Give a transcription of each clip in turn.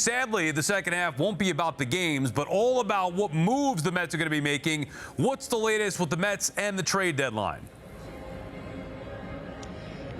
sadly, the second half won't be about the games, but all about what moves the Mets are going to be making. What's the latest with the Mets and the trade deadline?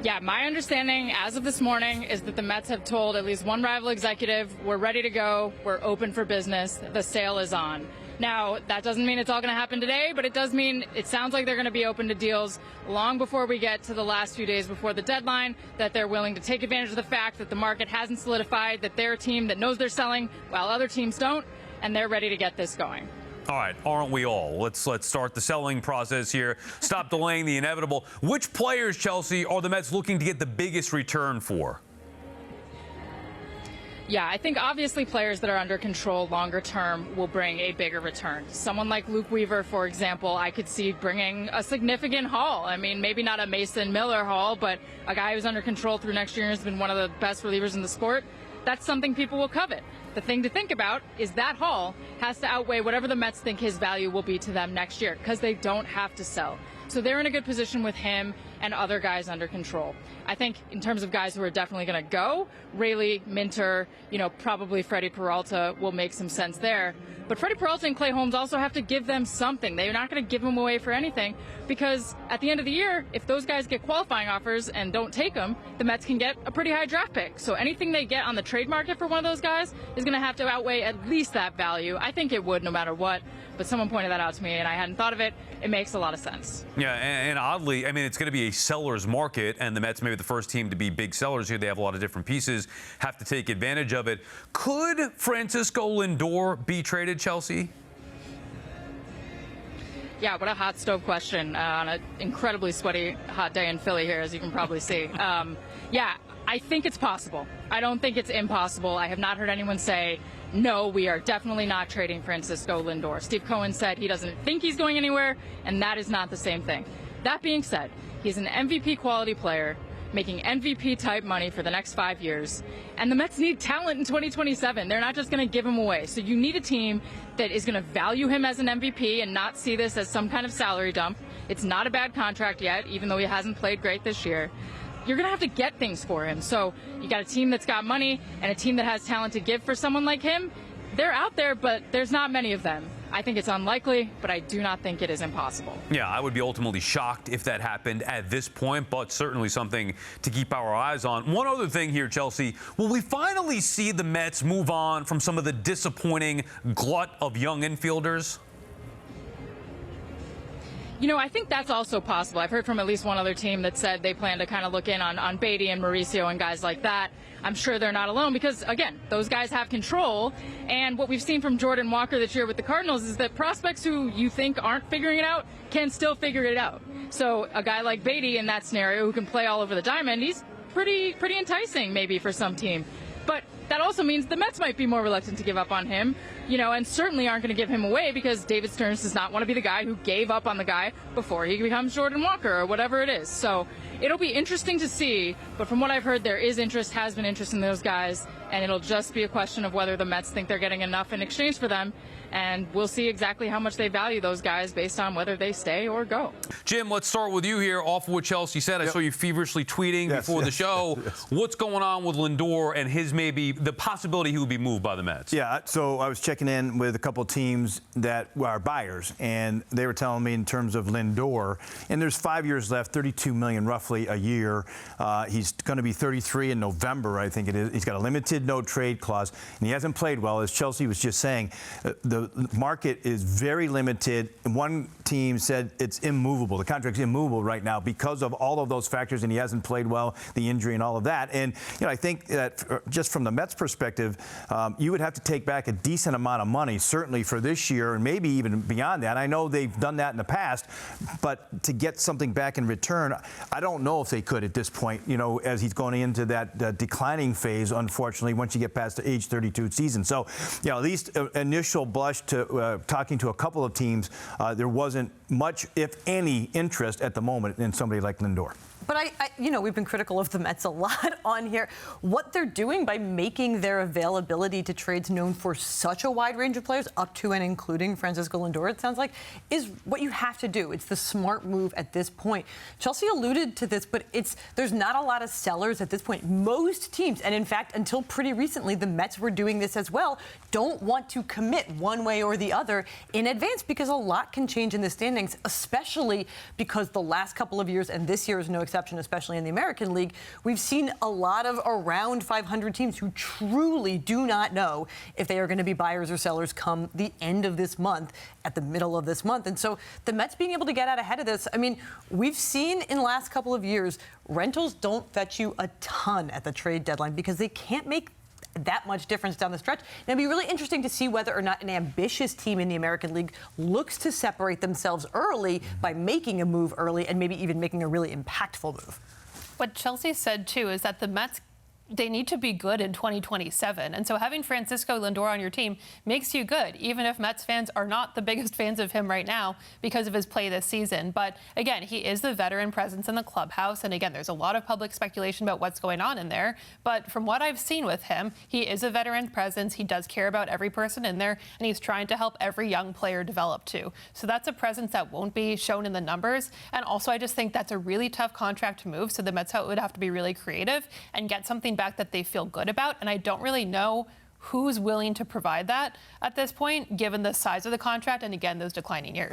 Yeah, my understanding as of this morning is that the Mets have told at least one rival executive, we're ready to go, we're open for business, the sale is on. Now, that doesn't mean it's all going to happen today, but it does mean it sounds like they're going to be open to deals long before we get to the last few days before the deadline, that they're willing to take advantage of the fact that the market hasn't solidified, that they're a team that knows they're selling while other teams don't, and they're ready to get this going. All right, aren't we all? Let's start the selling process here. Stop delaying the inevitable. Which players, Chelsea, are the Mets looking to get the biggest return for? Yeah, I think obviously players that are under control longer term will bring a bigger return. Someone like Luke Weaver, for example, I could see bringing a significant haul. I mean, maybe not a Mason Miller haul, but a guy who's under control through next year has been one of the best relievers in the sport. That's something people will covet. The thing to think about is that haul has to outweigh whatever the Mets think his value will be to them next year, because they don't have to sell. So they're in a good position with him and other guys under control. I think in terms of guys who are definitely going to go, Raley, Minter, probably Freddie Peralta will make some sense there. But Freddie Peralta and Clay Holmes also have to give them something. They're not going to give them away for anything, because at the end of the year, if those guys get qualifying offers and don't take them, the Mets can get a pretty high draft pick. So anything they get on the trade market for one of those guys is going to have to outweigh at least that value. I think it would no matter what, but someone pointed that out to me and I hadn't thought of it. It makes a lot of sense. Yeah, and oddly, I mean, it's going to be a seller's market, and the Mets may be the first team to be big sellers here. They have a lot of different pieces, have to take advantage of it. Could Francisco Lindor be traded, Chelsea? Yeah, what a hot stove question on an incredibly sweaty, hot day in Philly here, as you can probably see. Yeah, I think it's possible. I don't think it's impossible. I have not heard anyone say, no, we are definitely not trading Francisco Lindor. Steve Cohen said he doesn't think he's going anywhere, and that is not the same thing. That being said, he's an MVP quality player, making MVP-type money for the next 5 years. And the Mets need talent in 2027. They're not just going to give him away. So you need a team that is going to value him as an MVP and not see this as some kind of salary dump. It's not a bad contract yet, even though he hasn't played great this year. You're going to have to get things for him. So you got a team that's got money and a team that has talent to give for someone like him. They're out there, but there's not many of them. I think it's unlikely, but I do not think it is impossible. Yeah, I would be ultimately shocked if that happened at this point, but certainly something to keep our eyes on. One other thing here, Chelsea, will we finally see the Mets move on from some of the disappointing glut of young infielders? I think that's also possible. I've heard from at least one other team that said they plan to kind of look in on Beatty and Mauricio and guys like that. I'm sure they're not alone because, again, those guys have control. And what we've seen from Jordan Walker this year with the Cardinals is that prospects who you think aren't figuring it out can still figure it out. So a guy like Beatty in that scenario who can play all over the diamond, he's pretty enticing maybe for some team. But that also means the Mets might be more reluctant to give up on him, and certainly aren't going to give him away because David Stearns does not want to be the guy who gave up on the guy before he becomes Jordan Walker or whatever it is. So it'll be interesting to see, but from what I've heard, there is interest, has been interest in those guys, and it'll just be a question of whether the Mets think they're getting enough in exchange for them, and we'll see exactly how much they value those guys based on whether they stay or go. Jim, let's start with you here off of what Chelsea said. I saw you feverishly tweeting before the show. What's going on with Lindor and his maybe the possibility he would be moved by the Mets? Yeah, so I was checking in with a couple of teams that are buyers, and they were telling me in terms of Lindor, and there's 5 years left, $32 million roughly a year. He's going to be 33 in November, I think it is. He's got a limited no-trade clause, and he hasn't played well. As Chelsea was just saying, the market is very limited. One team said it's immovable. The contract's immovable right now because of all of those factors, and he hasn't played well, the injury and all of that. And, I think that just from the Mets perspective, you would have to take back a decent amount of money, certainly for this year and maybe even beyond that. I know they've done that in the past, but to get something back in return, I don't know if they could at this point, as he's going into that declining phase, unfortunately, once you get past the age 32 season. So, at least initial blush to talking to a couple of teams, there wasn't much, if any, interest at the moment in somebody like Lindor. But we've been critical of the Mets a lot on here. What they're doing by making their availability to trades known for such a wide range of players, up to and including Francisco Lindor, it sounds like, is what you have to do. It's the smart move at this point. Chelsea alluded to this, but there's not a lot of sellers at this point. Most teams, and in fact, until pretty recently, the Mets were doing this as well, don't want to commit one way or the other in advance because a lot can change in the standings, especially because the last couple of years, and this year is no exception, especially in the American League, we've seen a lot of around 500 teams who truly do not know if they are going to be buyers or sellers come the end of this month, at the middle of this month. And so the Mets being able to get out ahead of this, I mean, we've seen in the last couple of years, rentals don't fetch you a ton at the trade deadline because they can't make that much difference down the stretch. And it'd be really interesting to see whether or not an ambitious team in the American League looks to separate themselves early by making a move early and maybe even making a really impactful move. What Chelsea said, too, is that the Mets, they need to be good in 2027. And so having Francisco Lindor on your team makes you good, even if Mets fans are not the biggest fans of him right now because of his play this season. But again, he is the veteran presence in the clubhouse. And again, there's a lot of public speculation about what's going on in there. But from what I've seen with him, he is a veteran presence. He does care about every person in there, and he's trying to help every young player develop too. So that's a presence that won't be shown in the numbers. And also, I just think that's a really tough contract to move. So the Mets would have to be really creative and get something back that they feel good about. And I don't really know who's willing to provide that at this point, given the size of the contract and, again, those declining years.